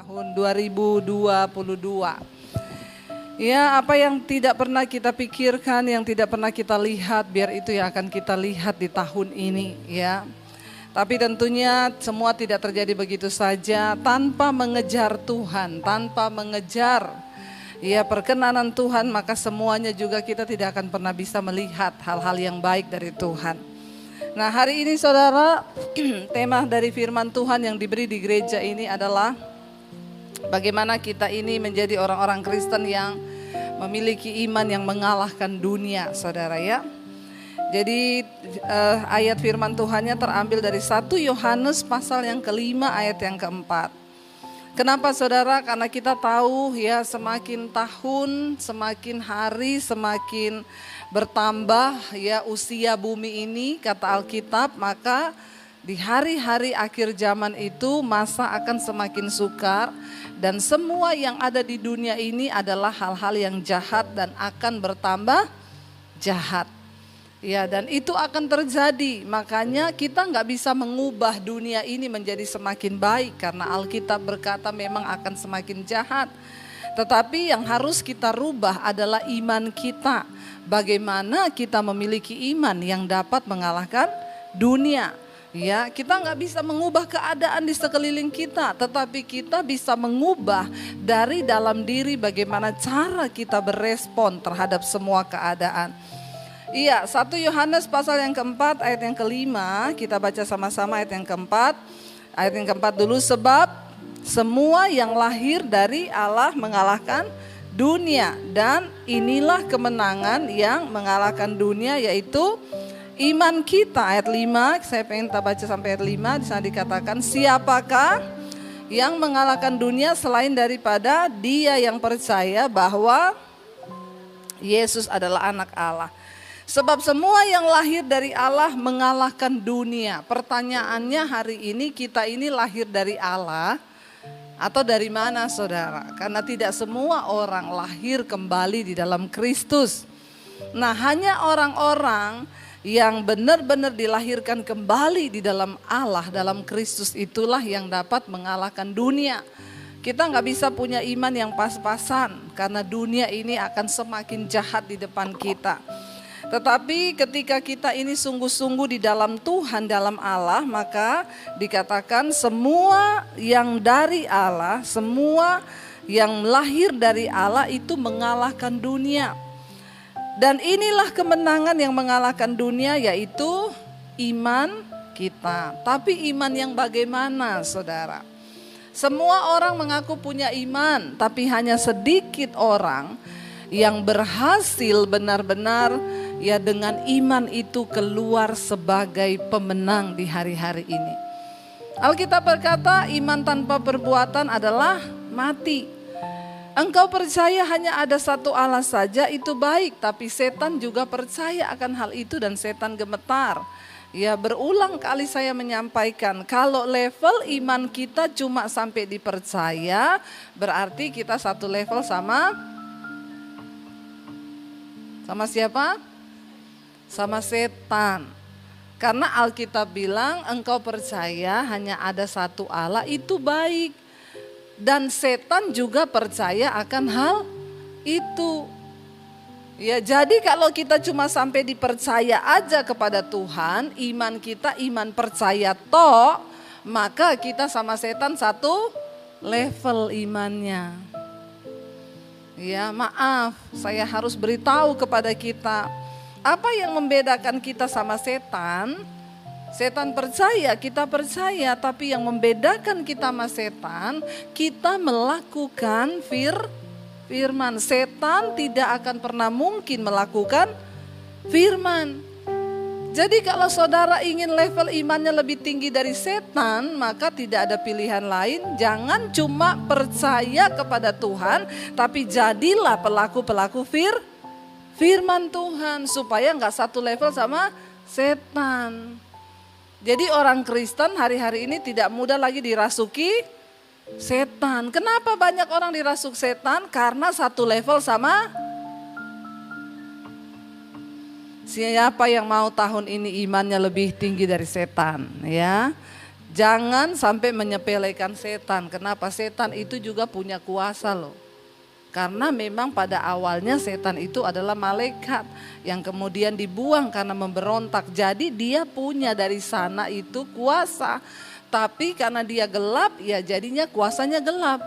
Tahun 2022. Ya, apa yang tidak pernah kita pikirkan, yang tidak pernah kita lihat, biar itu yang akan kita lihat di tahun ini, ya. Tapi tentunya semua tidak terjadi begitu saja tanpa mengejar Tuhan, tanpa mengejar ya perkenanan Tuhan, maka semuanya juga kita tidak akan pernah bisa melihat hal-hal yang baik dari Tuhan. Nah, hari ini saudara, tema dari firman Tuhan yang diberi di gereja ini adalah bagaimana kita ini menjadi orang-orang Kristen yang memiliki iman yang mengalahkan dunia, saudara ya. Jadi ayat firman Tuhannya terambil dari 1 Yohanes pasal yang kelima ayat yang keempat. Kenapa saudara? Karena kita tahu ya semakin tahun, semakin hari, semakin bertambah ya usia bumi ini kata Alkitab, maka di hari-hari akhir zaman itu masa akan semakin sukar dan semua yang ada di dunia ini adalah hal-hal yang jahat dan akan bertambah jahat. Ya, dan itu akan terjadi, makanya kita nggak bisa mengubah dunia ini menjadi semakin baik karena Alkitab berkata memang akan semakin jahat. Tetapi yang harus kita rubah adalah iman kita. Bagaimana kita memiliki iman yang dapat mengalahkan dunia. Ya, kita nggak bisa mengubah keadaan di sekeliling kita, tetapi kita bisa mengubah dari dalam diri bagaimana cara kita berespon terhadap semua keadaan. Iya, 1 Yohanes pasal yang keempat ayat yang kelima, kita baca sama-sama ayat yang keempat. Ayat yang keempat dulu, sebab semua yang lahir dari Allah mengalahkan dunia. Dan inilah kemenangan yang mengalahkan dunia, yaitu iman kita. Ayat 5, saya pengen kita baca sampai ayat 5, di sana dikatakan, siapakah yang mengalahkan dunia selain daripada dia yang percaya bahwa Yesus adalah anak Allah. Sebab semua yang lahir dari Allah mengalahkan dunia. Pertanyaannya hari ini, kita ini lahir dari Allah atau dari mana saudara? Karena tidak semua orang lahir kembali di dalam Kristus. Nah, hanya orang-orang yang benar-benar dilahirkan kembali di dalam Allah, dalam Kristus itulah yang dapat mengalahkan dunia. Kita nggak bisa punya iman yang pas-pasan karena dunia ini akan semakin jahat di depan kita. Tetapi ketika kita ini sungguh-sungguh di dalam Tuhan, dalam Allah, maka dikatakan semua yang dari Allah, semua yang lahir dari Allah itu mengalahkan dunia. Dan inilah kemenangan yang mengalahkan dunia, yaitu iman kita. Tapi iman yang bagaimana saudara? Semua orang mengaku punya iman, tapi hanya sedikit orang yang berhasil benar-benar ya dengan iman itu keluar sebagai pemenang di hari-hari ini. Alkitab berkata iman tanpa perbuatan adalah mati. Engkau percaya hanya ada satu Allah saja itu baik, tapi setan juga percaya akan hal itu dan setan gemetar. Ya, berulang kali saya menyampaikan kalau level iman kita cuma sampai dipercaya, berarti kita satu level sama siapa? Sama setan. Karena Alkitab bilang engkau percaya hanya ada satu Allah itu baik. Dan setan juga percaya akan hal itu. Ya, jadi kalau kita cuma sampai dipercaya aja kepada Tuhan, iman kita iman percaya toh, maka kita sama setan satu level imannya. Ya, maaf, saya harus beritahu kepada kita, apa yang membedakan kita sama setan? Setan percaya, kita percaya, tapi yang membedakan kita sama setan, kita melakukan firman. Setan tidak akan pernah mungkin melakukan firman. Jadi kalau saudara ingin level imannya lebih tinggi dari setan, maka tidak ada pilihan lain. Jangan cuma percaya kepada Tuhan, tapi jadilah pelaku-pelaku firman Tuhan. Supaya gak satu level sama setan. Jadi orang Kristen hari-hari ini tidak mudah lagi dirasuki setan. Kenapa banyak orang dirasuk setan? Karena satu level sama. Siapa yang mau tahun ini imannya lebih tinggi dari setan, ya? Jangan sampai menyepelekan setan. Kenapa? Setan itu juga punya kuasa loh. Karena memang pada awalnya setan itu adalah malaikat yang kemudian dibuang karena memberontak. Jadi dia punya dari sana itu kuasa. Tapi karena dia gelap, ya jadinya kuasanya gelap.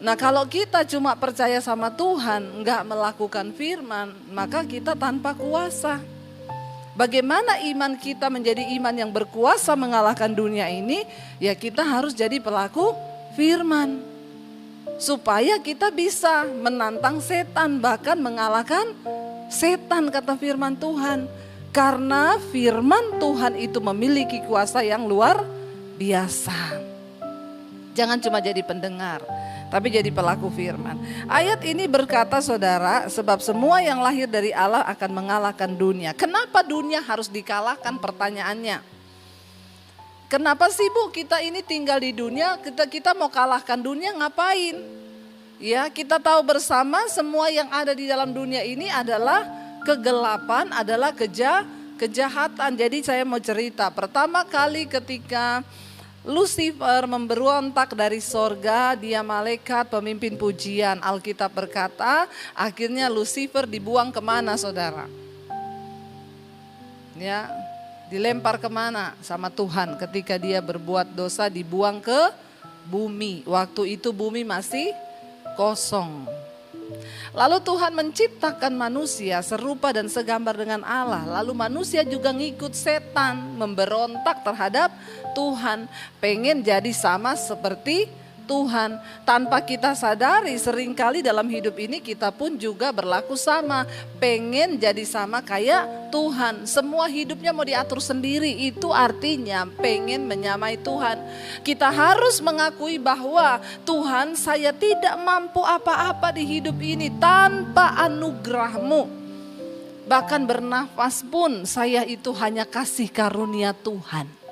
Nah kalau kita cuma percaya sama Tuhan, enggak melakukan firman, maka kita tanpa kuasa. Bagaimana iman kita menjadi iman yang berkuasa mengalahkan dunia ini? Ya kita harus jadi pelaku firman. Supaya kita bisa menantang setan, bahkan mengalahkan setan, kata firman Tuhan. Karena firman Tuhan itu memiliki kuasa yang luar biasa. Jangan cuma jadi pendengar, tapi jadi pelaku firman. Ayat ini berkata saudara, sebab semua yang lahir dari Allah akan mengalahkan dunia. Kenapa dunia harus dikalahkan? Pertanyaannya. Kenapa sih Bu kita ini tinggal di dunia, kita mau kalahkan dunia ngapain? Ya kita tahu bersama semua yang ada di dalam dunia ini adalah kegelapan, adalah kejahatan. Jadi saya mau cerita, pertama kali ketika Lucifer memberontak dari sorga, dia malaikat pemimpin pujian. Alkitab berkata akhirnya Lucifer dibuang kemana saudara? Ya, dilempar kemana sama Tuhan ketika dia berbuat dosa, dibuang ke bumi. Waktu itu bumi masih kosong. Lalu Tuhan menciptakan manusia serupa dan segambar dengan Allah. Lalu manusia juga ngikut setan, memberontak terhadap Tuhan, pengen jadi sama seperti Tuhan. Tanpa kita sadari seringkali dalam hidup ini kita pun juga berlaku sama, pengen jadi sama kayak Tuhan. Semua hidupnya mau diatur sendiri, itu artinya pengen menyamai Tuhan. Kita harus mengakui bahwa Tuhan, saya tidak mampu apa-apa di hidup ini tanpa anugerah-Mu. Bahkan bernafas pun saya itu hanya kasih karunia Tuhan.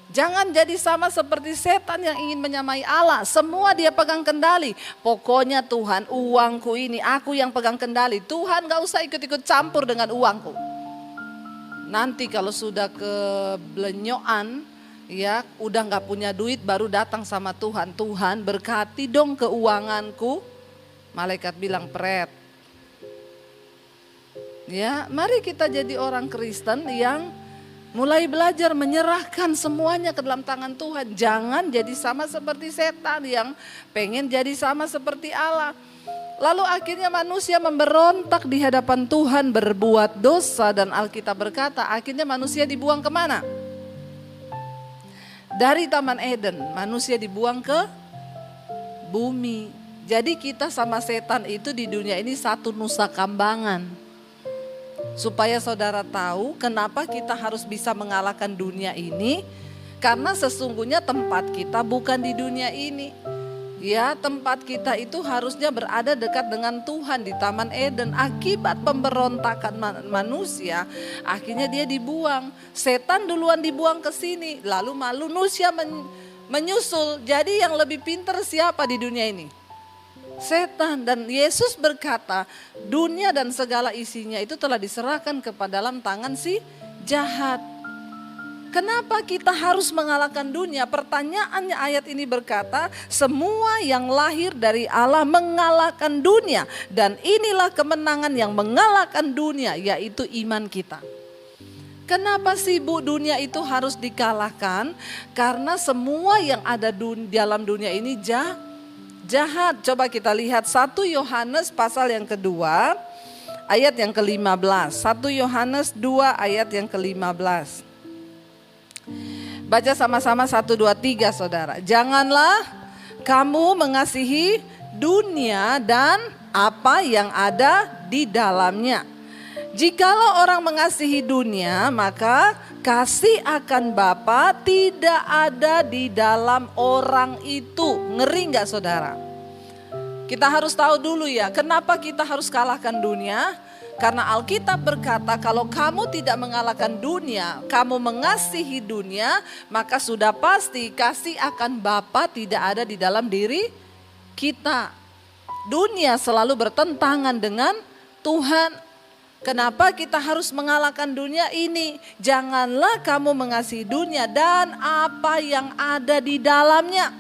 Jangan jadi sama seperti setan yang ingin menyamai Allah. Semua dia pegang kendali. Pokoknya Tuhan, uangku ini aku yang pegang kendali. Tuhan gak usah ikut-ikut campur dengan uangku. Nanti kalau sudah keblenyoan, ya udah gak punya duit, baru datang sama Tuhan. Tuhan berkati dong keuanganku. Malaikat bilang pret. Ya, mari kita jadi orang Kristen yang mulai belajar menyerahkan semuanya ke dalam tangan Tuhan. Jangan jadi sama seperti setan yang pengen jadi sama seperti Allah. Lalu akhirnya manusia memberontak di hadapan Tuhan, berbuat dosa, dan Alkitab berkata akhirnya manusia dibuang kemana? Dari Taman Eden manusia dibuang ke bumi. Jadi kita sama setan itu di dunia ini satu nusa kambangan. Supaya saudara tahu kenapa kita harus bisa mengalahkan dunia ini. Karena sesungguhnya tempat kita bukan di dunia ini. Ya, tempat kita itu harusnya berada dekat dengan Tuhan di Taman Eden. Akibat pemberontakan manusia, akhirnya dia dibuang. Setan duluan dibuang ke sini, lalu manusia menyusul. Jadi yang lebih pintar siapa di dunia ini? Setan. Dan Yesus berkata dunia dan segala isinya itu telah diserahkan kepada dalam tangan si jahat. Kenapa kita harus mengalahkan dunia? Pertanyaannya ayat ini berkata semua yang lahir dari Allah mengalahkan dunia. Dan inilah kemenangan yang mengalahkan dunia, yaitu iman kita. Kenapa sih Bu dunia itu harus dikalahkan? Karena semua yang ada dalam dunia ini jahat. Coba kita lihat 1 Yohanes pasal yang kedua ayat yang ke-15. 1 Yohanes 2 ayat yang ke-15. Baca sama-sama 1, 2, 3 saudara. Janganlah kamu mengasihi dunia dan apa yang ada di dalamnya. Jikalau orang mengasihi dunia, maka kasih akan Bapa tidak ada di dalam orang itu. Ngeri gak saudara? Kita harus tahu dulu ya, kenapa kita harus kalahkan dunia? Karena Alkitab berkata kalau kamu tidak mengalahkan dunia, kamu mengasihi dunia, maka sudah pasti kasih akan Bapa tidak ada di dalam diri kita. Dunia selalu bertentangan dengan Tuhan. Kenapa kita harus mengalahkan dunia ini? Janganlah kamu mengasihi dunia dan apa yang ada di dalamnya.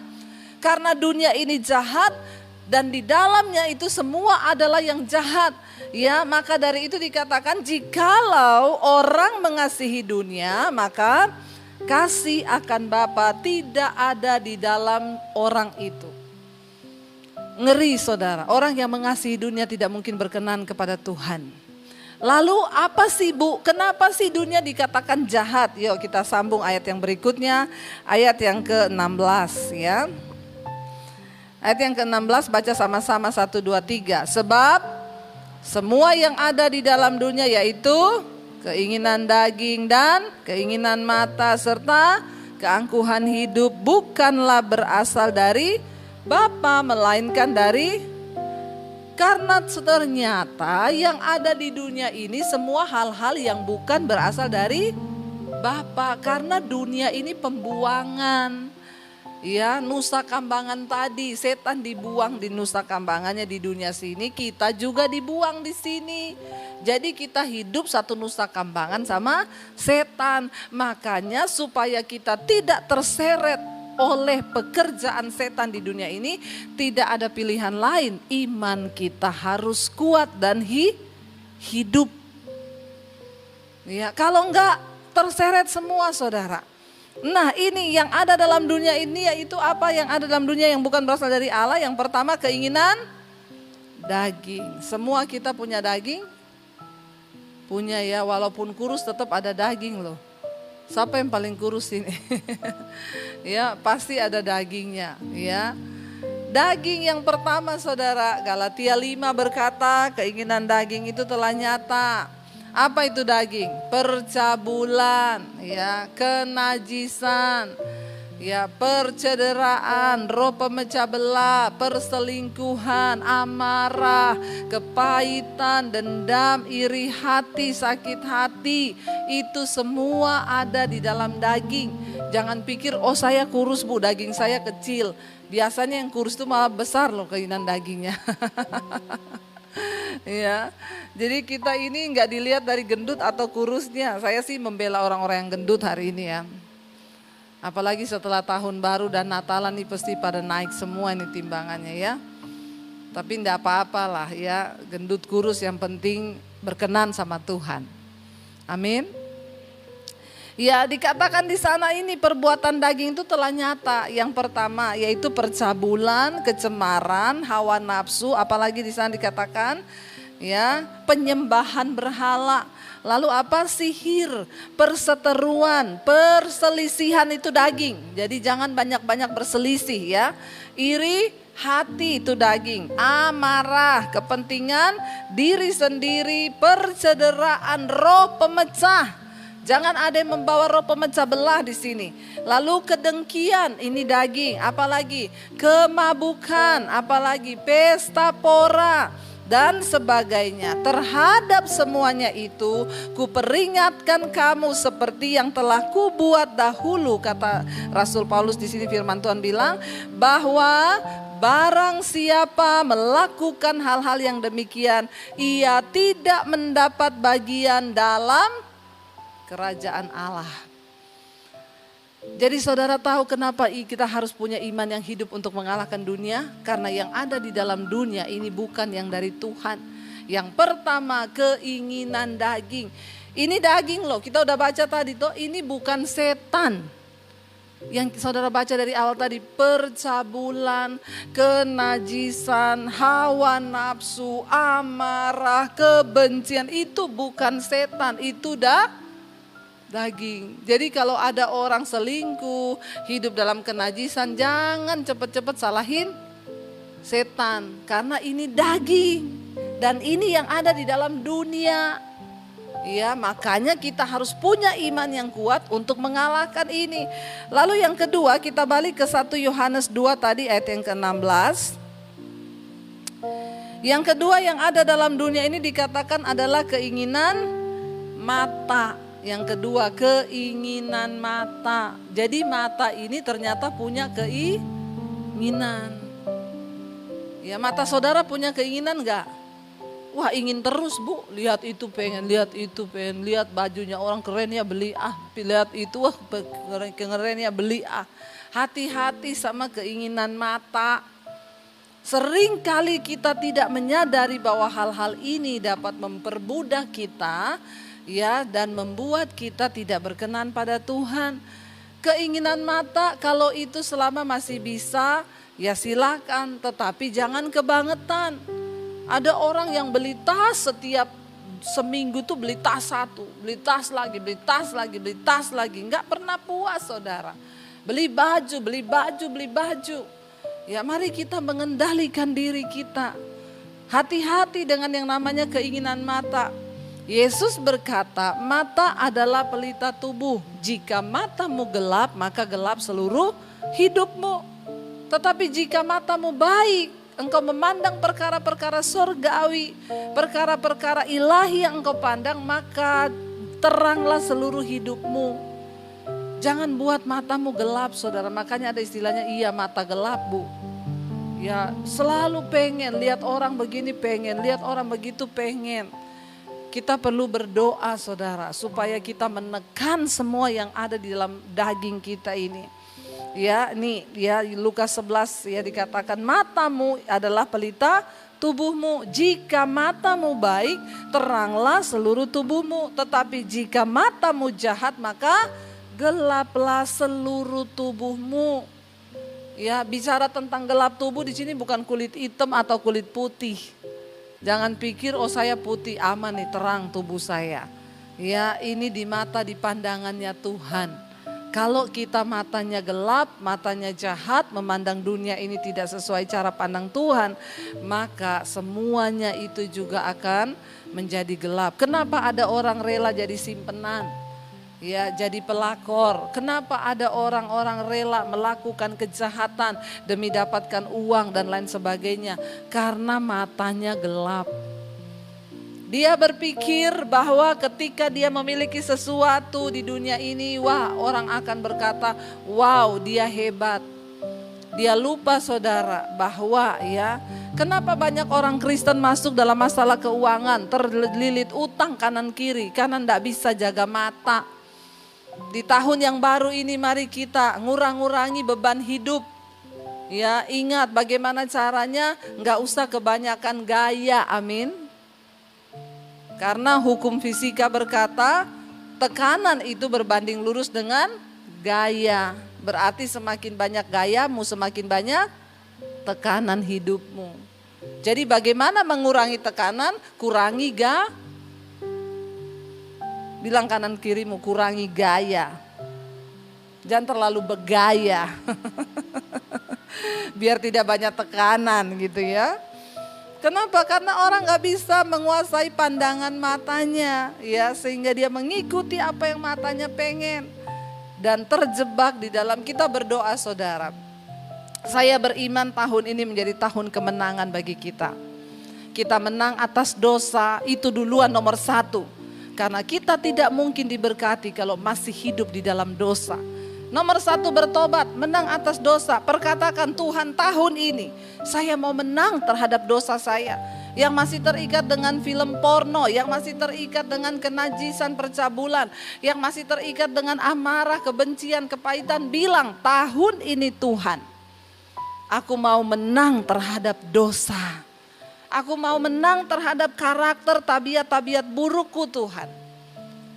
Karena dunia ini jahat dan di dalamnya itu semua adalah yang jahat. Ya, maka dari itu dikatakan jikalau orang mengasihi dunia, maka kasih akan Bapa tidak ada di dalam orang itu. Ngeri saudara, orang yang mengasihi dunia tidak mungkin berkenan kepada Tuhan. Lalu apa sih Bu, kenapa sih dunia dikatakan jahat? Yuk kita sambung ayat yang berikutnya, ayat yang ke-16 ya. Ayat yang ke-16 baca sama-sama 1, 2, 3. Sebab semua yang ada di dalam dunia yaitu keinginan daging dan keinginan mata serta keangkuhan hidup bukanlah berasal dari Bapa melainkan dari. Karena ternyata yang ada di dunia ini semua hal-hal yang bukan berasal dari Bapa. Karena dunia ini pembuangan. Ya, nusa kambangan tadi, setan dibuang di nusa kambangannya di dunia sini, kita juga dibuang di sini. Jadi kita hidup satu nusa kambangan sama setan. Makanya supaya kita tidak terseret oleh pekerjaan setan di dunia ini, tidak ada pilihan lain. Iman kita harus kuat dan hidup. Ya, kalau enggak terseret semua saudara. Nah ini yang ada dalam dunia ini yaitu apa yang ada dalam dunia yang bukan berasal dari Allah. Yang pertama keinginan daging. Semua kita punya daging. Punya ya, walaupun kurus tetap ada daging loh. Siapa yang paling kurus ini? Ya pasti ada dagingnya ya. Daging yang pertama saudara, Galatia 5 berkata keinginan daging itu telah nyata. Apa itu daging? Percabulan, ya, kenajisan, ya, percederaan, roh pemecah belah, perselingkuhan, amarah, kepahitan, dendam, iri hati, sakit hati. Itu semua ada di dalam daging. Jangan pikir oh saya kurus Bu, daging saya kecil. Biasanya yang kurus itu malah besar loh keinginan dagingnya. Ya, jadi kita ini nggak dilihat dari gendut atau kurusnya. Saya sih membela orang-orang yang gendut hari ini ya. Apalagi setelah tahun baru dan Natalan nih pasti pada naik semua ini timbangannya ya. Tapi enggak apa-apalah ya, gendut kurus yang penting berkenan sama Tuhan. Amin. Ya dikatakan di sana ini perbuatan daging itu telah nyata. Yang pertama yaitu percabulan, kecemaran, hawa nafsu. Apalagi di sana dikatakan ya penyembahan berhala. Lalu apa? Sihir, perseteruan, perselisihan itu daging. Jadi jangan banyak-banyak berselisih ya. Iri hati itu daging. Amarah, kepentingan diri sendiri, percederaan, roh pemecah. Jangan ada yang membawa roh pemecah belah di sini. Lalu kedengkian, ini daging. Apalagi kemabukan, apalagi pesta pora dan sebagainya. Terhadap semuanya itu, kuperingatkan kamu seperti yang telah kubuat dahulu, kata Rasul Paulus di sini. Firman Tuhan bilang bahwa barang siapa melakukan hal-hal yang demikian, ia tidak mendapat bagian dalam kerajaan Allah. Jadi saudara tahu kenapa kita harus punya iman yang hidup untuk mengalahkan dunia? Karena yang ada di dalam dunia ini bukan yang dari Tuhan. Yang pertama keinginan daging. Ini daging loh, kita udah baca tadi tuh, ini bukan setan. Yang saudara baca dari awal tadi, percabulan, kenajisan, hawa nafsu, amarah, kebencian, itu bukan setan, itu daging. Jadi kalau ada orang selingkuh, hidup dalam kenajisan, jangan cepet-cepet salahin setan. Karena ini daging. Dan ini yang ada di dalam dunia. Ya, makanya kita harus punya iman yang kuat untuk mengalahkan ini. Lalu yang kedua, kita balik ke 1 Yohanes 2 tadi ayat yang ke-16. Yang kedua yang ada dalam dunia ini dikatakan adalah keinginan mata. Yang kedua keinginan mata. Jadi mata ini ternyata punya keinginan. Ya, mata saudara punya keinginan enggak? Wah, ingin terus Bu, lihat itu pengen, lihat bajunya orang keren ya beli lihat itu wah keren ya beli Hati-hati sama keinginan mata. Sering kali kita tidak menyadari bahwa hal-hal ini dapat memperbudak kita ya dan membuat kita tidak berkenan pada Tuhan. Keinginan mata kalau itu selama masih bisa ya silakan, tetapi jangan kebangetan. Ada orang yang beli tas setiap seminggu tuh beli tas satu, beli tas lagi, nggak pernah puas saudara. Beli baju. Ya mari kita mengendalikan diri kita. Hati-hati dengan yang namanya keinginan mata. Yesus berkata, mata adalah pelita tubuh. Jika matamu gelap, maka gelap seluruh hidupmu. Tetapi jika matamu baik, engkau memandang perkara-perkara surgawi, perkara-perkara ilahi yang engkau pandang, maka teranglah seluruh hidupmu. Jangan buat matamu gelap saudara, makanya ada istilahnya iya mata gelap Bu. Ya selalu pengen, lihat orang begini pengen, lihat orang begitu pengen. Kita perlu berdoa saudara, supaya kita menekan semua yang ada di dalam daging kita ini. Ya ini ya Lukas 11 ya dikatakan matamu adalah pelita tubuhmu. Jika matamu baik, teranglah seluruh tubuhmu. Tetapi jika matamu jahat, maka gelaplah seluruh tubuhmu. Ya, bicara tentang gelap tubuh di sini bukan kulit hitam atau kulit putih. Jangan pikir oh saya putih aman nih, terang tubuh saya. Ya, ini di mata di pandangannya Tuhan. Kalau kita matanya gelap, matanya jahat, memandang dunia ini tidak sesuai cara pandang Tuhan, maka semuanya itu juga akan menjadi gelap. Kenapa ada orang rela jadi simpenan? Ya, jadi pelakor. Kenapa ada orang-orang rela melakukan kejahatan demi dapatkan uang dan lain sebagainya? Karena matanya gelap. Dia berpikir bahwa ketika dia memiliki sesuatu di dunia ini, wah orang akan berkata, wow dia hebat. Dia lupa saudara bahwa ya, kenapa banyak orang Kristen masuk dalam masalah keuangan, terlilit utang kanan kiri karena tidak bisa jaga mata. Di tahun yang baru ini mari kita ngurangi beban hidup. Ya, ingat bagaimana caranya, nggak usah kebanyakan gaya, amin. Karena hukum fisika berkata tekanan itu berbanding lurus dengan gaya. Berarti semakin banyak gayamu, semakin banyak tekanan hidupmu. Jadi bagaimana mengurangi tekanan? Kurangi bilang kanan kirimu, kurangi gaya. Jangan terlalu bergaya. Biar tidak banyak tekanan gitu ya. Kenapa? Karena orang gak bisa menguasai pandangan matanya. Ya, sehingga dia mengikuti apa yang matanya pengen. Dan terjebak di dalam. Kita berdoa saudara. Saya beriman tahun ini menjadi tahun kemenangan bagi kita. Kita menang atas dosa, itu duluan nomor 1. Karena kita tidak mungkin diberkati kalau masih hidup di dalam dosa. Nomor 1 bertobat, menang atas dosa. Perkatakan Tuhan tahun ini saya mau menang terhadap dosa saya. Yang masih terikat dengan film porno, yang masih terikat dengan kenajisan percabulan, yang masih terikat dengan amarah, kebencian, kepahitan. Bilang tahun ini Tuhan, aku mau menang terhadap dosa. Aku mau menang terhadap karakter, tabiat-tabiat burukku Tuhan.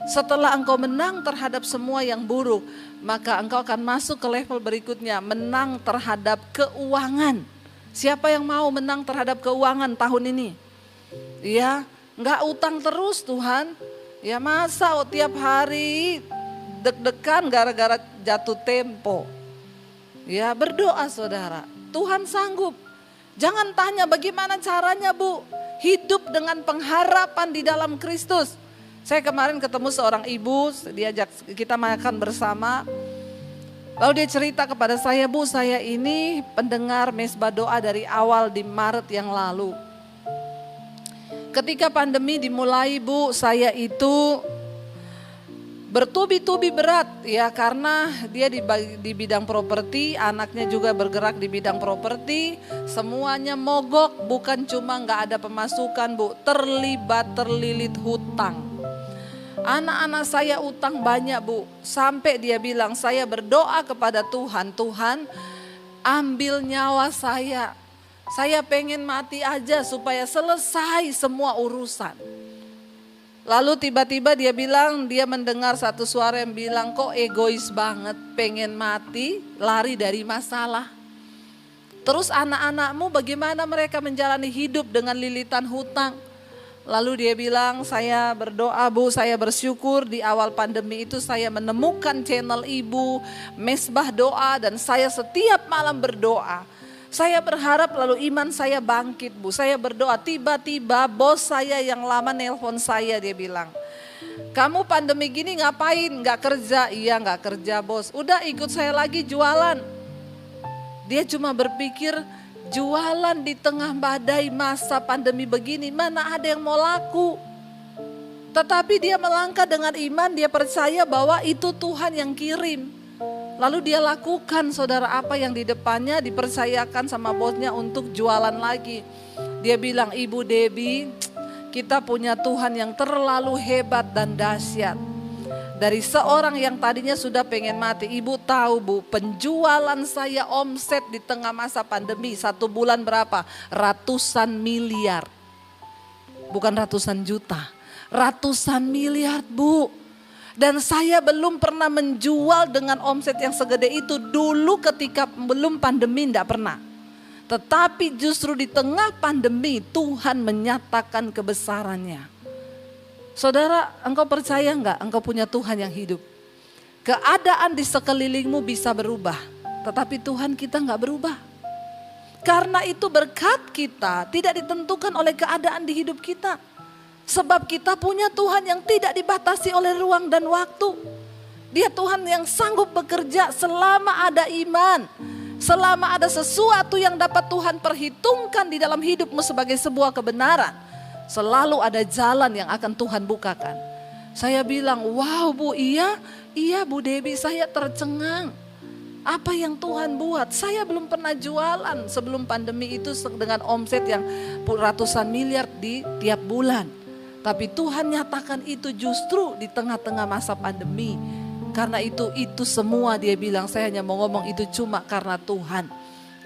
Setelah engkau menang terhadap semua yang buruk, maka engkau akan masuk ke level berikutnya, menang terhadap keuangan. Siapa yang mau menang terhadap keuangan tahun ini? Ya, enggak utang terus Tuhan. Ya masa tiap hari deg-degan gara-gara jatuh tempo. Ya berdoa saudara, Tuhan sanggup. Jangan tanya bagaimana caranya Bu, hidup dengan pengharapan di dalam Kristus. Saya kemarin ketemu seorang ibu, diajak kita makan bersama. Lalu dia cerita kepada saya, Bu saya ini pendengar mesbah doa dari awal di Maret yang lalu. Ketika pandemi dimulai Bu, saya itu bertubi-tubi berat ya, karena dia di bidang properti, anaknya juga bergerak di bidang properti, semuanya mogok, bukan cuma nggak ada pemasukan Bu, terlilit hutang. Anak-anak saya utang banyak Bu, sampai dia bilang saya berdoa kepada Tuhan, Tuhan ambil nyawa saya pengen mati aja supaya selesai semua urusan. Lalu tiba-tiba dia bilang, dia mendengar satu suara yang bilang, kok egois banget, pengen mati, lari dari masalah. Terus anak-anakmu bagaimana mereka menjalani hidup dengan lilitan hutang? Lalu dia bilang, saya berdoa Bu, saya bersyukur di awal pandemi itu saya menemukan channel Ibu, Mesbah Doa, dan saya setiap malam berdoa. Saya berharap lalu iman saya bangkit Bu, saya berdoa, tiba-tiba bos saya yang lama nelpon saya, dia bilang, kamu pandemi gini ngapain, gak kerja? Iya gak kerja bos, udah ikut saya lagi jualan. Dia cuma berpikir jualan di tengah badai masa pandemi begini, mana ada yang mau laku. Tetapi dia melangkah dengan iman, dia percaya bahwa itu Tuhan yang kirim. Lalu dia lakukan saudara apa yang di depannya dipercayakan sama bosnya untuk jualan lagi. Dia bilang, Ibu Debbie, kita punya Tuhan yang terlalu hebat dan dahsyat. Dari seorang yang tadinya sudah pengen mati, Ibu tahu Bu, penjualan saya omset di tengah masa pandemi 1 bulan berapa? Ratusan miliar. Bukan ratusan juta, ratusan miliar Bu. Dan saya belum pernah menjual dengan omset yang segede itu dulu ketika belum pandemi, enggak pernah. Tetapi justru di tengah pandemi Tuhan menyatakan kebesarannya. Saudara, engkau percaya enggak engkau punya Tuhan yang hidup? Keadaan di sekelilingmu bisa berubah, tetapi Tuhan kita enggak berubah. Karena itu berkat kita tidak ditentukan oleh keadaan di hidup kita. Sebab kita punya Tuhan yang tidak dibatasi oleh ruang dan waktu. Dia Tuhan yang sanggup bekerja selama ada iman. Selama ada sesuatu yang dapat Tuhan perhitungkan di dalam hidupmu sebagai sebuah kebenaran. Selalu ada jalan yang akan Tuhan bukakan. Saya bilang, wow Bu, iya Bu Debbie, saya tercengang. Apa yang Tuhan buat? Saya belum pernah jualan sebelum pandemi itu dengan omset yang ratusan miliar di tiap bulan. Tapi Tuhan nyatakan itu justru di tengah-tengah masa pandemi. Karena itu semua dia bilang, saya hanya mau ngomong itu cuma karena Tuhan.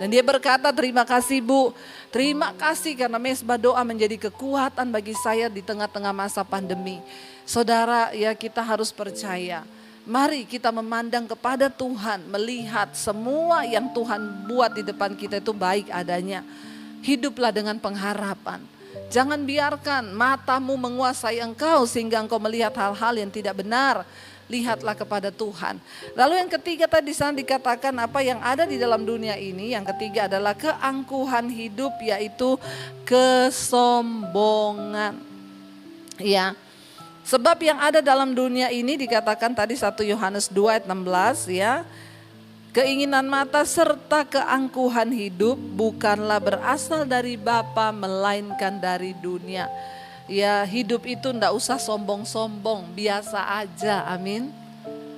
Dan dia berkata, terima kasih Bu, terima kasih karena Mesbah Doa menjadi kekuatan bagi saya di tengah-tengah masa pandemi. Saudara, ya kita harus percaya. Mari kita memandang kepada Tuhan, melihat semua yang Tuhan buat di depan kita itu baik adanya. Hiduplah dengan pengharapan. Jangan biarkan matamu menguasai engkau sehingga engkau melihat hal-hal yang tidak benar. Lihatlah kepada Tuhan. Lalu yang ketiga tadi sana dikatakan apa yang ada di dalam dunia ini. Yang ketiga adalah keangkuhan hidup, yaitu kesombongan. Ya. Sebab yang ada dalam dunia ini dikatakan tadi 1 Yohanes 2 ayat 16 ya. Keinginan mata serta keangkuhan hidup bukanlah berasal dari Bapa melainkan dari dunia. Ya hidup itu ndak usah sombong-sombong, biasa aja, amin.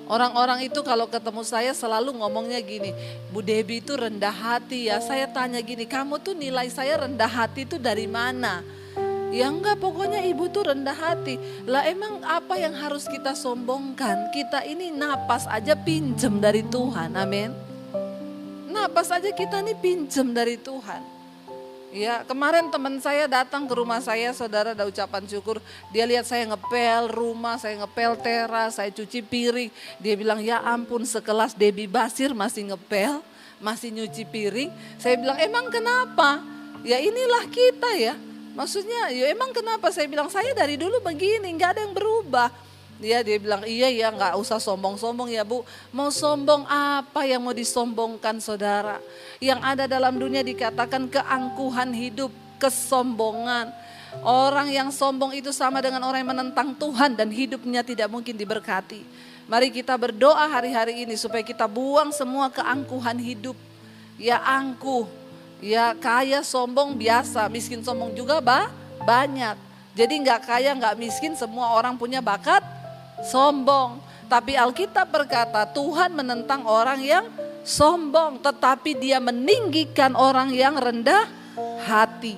Orang-orang itu kalau ketemu saya selalu ngomongnya gini, Bu Debbie itu rendah hati ya. Saya tanya gini, kamu tuh nilai saya rendah hati itu dari mana? Ya enggak, pokoknya ibu tuh rendah hati. Lah emang apa yang harus kita sombongkan? Kita ini napas aja pinjem dari Tuhan, amin. Napas aja kita nih pinjem dari Tuhan. Ya kemarin teman saya datang ke rumah saya, saudara, ada ucapan syukur. Dia lihat saya ngepel rumah, saya ngepel teras, saya cuci piring. Dia bilang, ya ampun sekelas Debbie Basir masih ngepel, masih nyuci piring. Saya bilang, emang kenapa? Ya inilah kita ya. Maksudnya ya emang kenapa? Saya bilang saya dari dulu begini, nggak ada yang berubah. Dia bilang iya ya nggak usah sombong-sombong ya Bu. Mau sombong apa yang mau disombongkan saudara? Yang ada dalam dunia dikatakan keangkuhan hidup, kesombongan. Orang yang sombong itu sama dengan orang yang menentang Tuhan dan hidupnya tidak mungkin diberkati. Mari kita berdoa hari-hari ini supaya kita buang semua keangkuhan hidup. Ya angkuh. Ya kaya sombong biasa, miskin sombong juga banyak. Jadi nggak kaya nggak miskin, semua orang punya bakat sombong. Tapi Alkitab berkata Tuhan menentang orang yang sombong, tetapi Dia meninggikan orang yang rendah hati.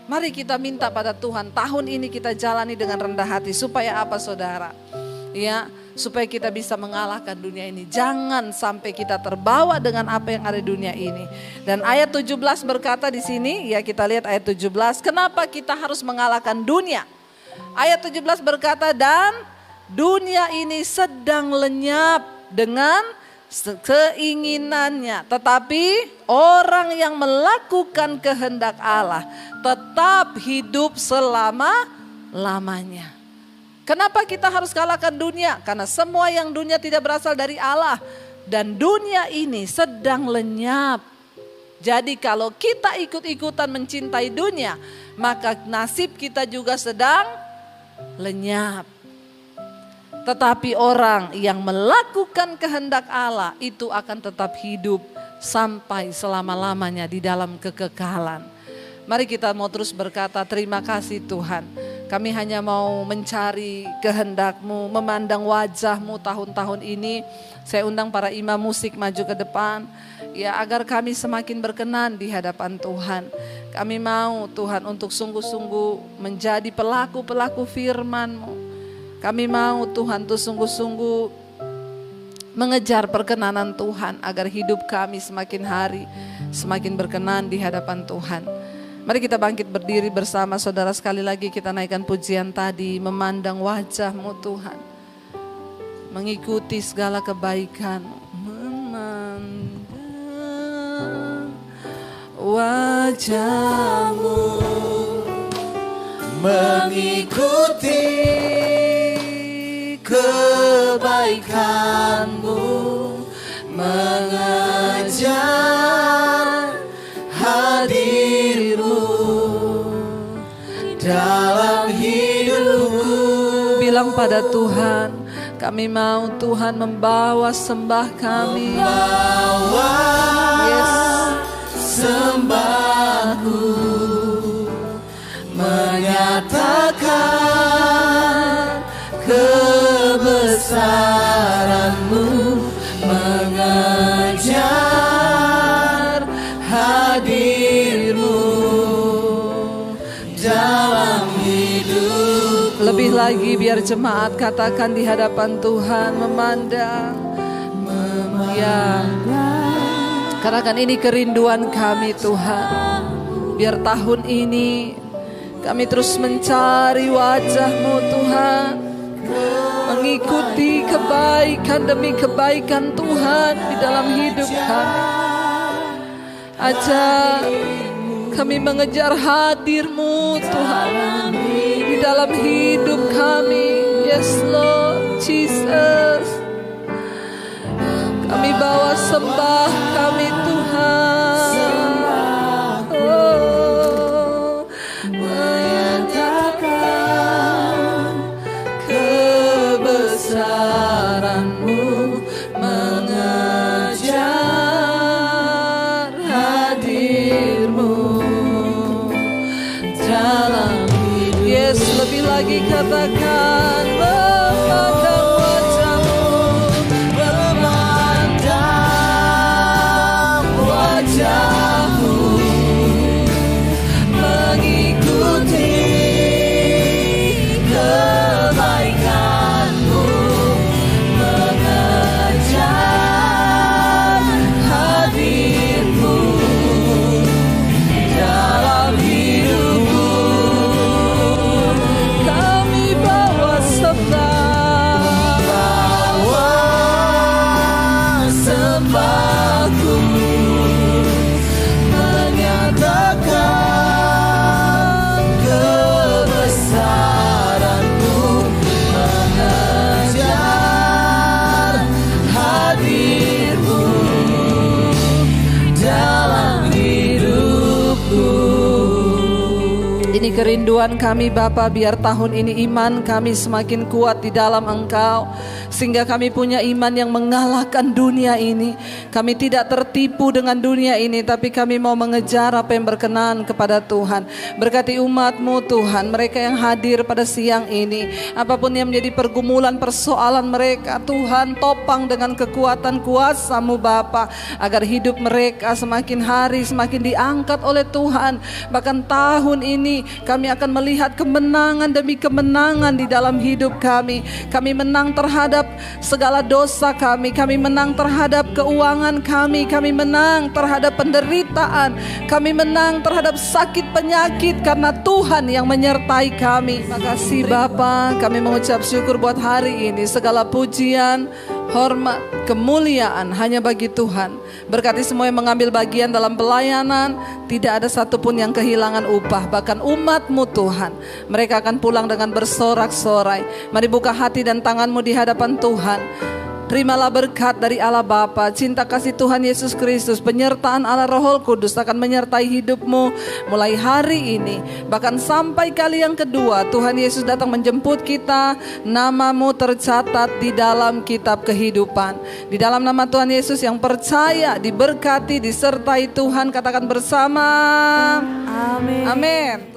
Mari kita minta pada Tuhan, tahun ini kita jalani dengan rendah hati. Supaya apa saudara? Ya, supaya kita bisa mengalahkan dunia ini. Jangan sampai kita terbawa dengan apa yang ada di dunia ini. Dan ayat 17 berkata di sini, ya kita lihat ayat 17. Kenapa kita harus mengalahkan dunia? Ayat 17 berkata, dan dunia ini sedang lenyap dengan keinginannya, tetapi orang yang melakukan kehendak Allah tetap hidup selama-lamanya. Kenapa kita harus kalahkan dunia? Karena semua yang dunia tidak berasal dari Allah, dan dunia ini sedang lenyap. Jadi kalau kita ikut-ikutan mencintai dunia, maka nasib kita juga sedang lenyap. Tetapi orang yang melakukan kehendak Allah itu akan tetap hidup sampai selama-lamanya di dalam kekekalan. Mari kita mau terus berkata, terima kasih Tuhan. Kami hanya mau mencari kehendak-Mu, memandang wajah-Mu tahun-tahun ini. Saya undang para imam musik maju ke depan, ya, agar kami semakin berkenan di hadapan Tuhan. Kami mau Tuhan untuk sungguh-sungguh menjadi pelaku-pelaku firman-Mu. Kami mau Tuhan tuh sungguh-sungguh mengejar perkenanan Tuhan agar hidup kami semakin hari semakin berkenan di hadapan Tuhan. Mari kita bangkit berdiri bersama saudara, sekali lagi kita naikkan pujian tadi, memandang wajah-Mu Tuhan, mengikuti segala kebaikan-Mu, memandang wajah-Mu, mengikuti kebaikan-Mu, mengejar hadir-Mu dalam hidupku. Bilang pada Tuhan, kami mau Tuhan membawa sembah kami, membawa sembahku, menyatakan kebesaran-Mu, mengejar hadir-Mu dalam hidup. Lebih lagi biar jemaat katakan di hadapan Tuhan, memandang. Ya, katakan ini kerinduan kami Tuhan. Biar tahun ini kami terus mencari wajah-Mu Tuhan, mengikuti kebaikan demi kebaikan Tuhan di dalam hidup kami. Ajar kami mengejar hadir-Mu Tuhan di dalam hidup kami. Yes Lord Jesus, kami bawa sembah kami Tuhan. Oh, menyatakan kebesaran-Mu, mengejar hadir-Mu dalam hidup. Yes, lebih lagi katakan, memandang wajah-Mu, memandang wajah-Mu, mengikuti kebaikan-Mu, mengejar hadir-Mu dalam hidupku. Kami bawa sembah, bawa sembahku, menyatakan kebesaran-Mu, mengejar hadir-Mu dalam hidupku. Ini Ini kerinduan kami Bapa, biar tahun ini iman kami semakin kuat di dalam Engkau, sehingga kami punya iman yang mengalahkan dunia ini. Kami tidak tertipu dengan dunia ini, tapi kami mau mengejar apa yang berkenan kepada Tuhan. Berkati umat-Mu Tuhan, mereka yang hadir pada siang ini, apapun yang menjadi pergumulan persoalan mereka, Tuhan topang dengan kekuatan kuasa-Mu Bapa, agar hidup mereka semakin hari semakin diangkat oleh Tuhan. Bahkan tahun ini kami akan melihat kemenangan demi kemenangan di dalam hidup kami. Kami menang terhadap segala dosa kami menang terhadap keuangan kami menang terhadap penderitaan, kami menang terhadap sakit penyakit, karena Tuhan yang menyertai kami. Terima kasih Bapa, kami mengucap syukur buat hari ini. Segala pujian, hormat, kemuliaan hanya bagi Tuhan. Berkati semua yang mengambil bagian dalam pelayanan, tidak ada satupun yang kehilangan upah. Bahkan umat-Mu Tuhan, mereka akan pulang dengan bersorak-sorai. Mari buka hati dan tangan-Mu di hadapan Tuhan. Terimalah berkat dari Allah Bapa, cinta kasih Tuhan Yesus Kristus, penyertaan Allah Roh Kudus akan menyertai hidupmu mulai hari ini. Bahkan sampai kali yang kedua Tuhan Yesus datang menjemput kita, namamu tercatat di dalam kitab kehidupan. Di dalam nama Tuhan Yesus yang percaya, diberkati, disertai Tuhan, katakan bersama. Amin. Amin.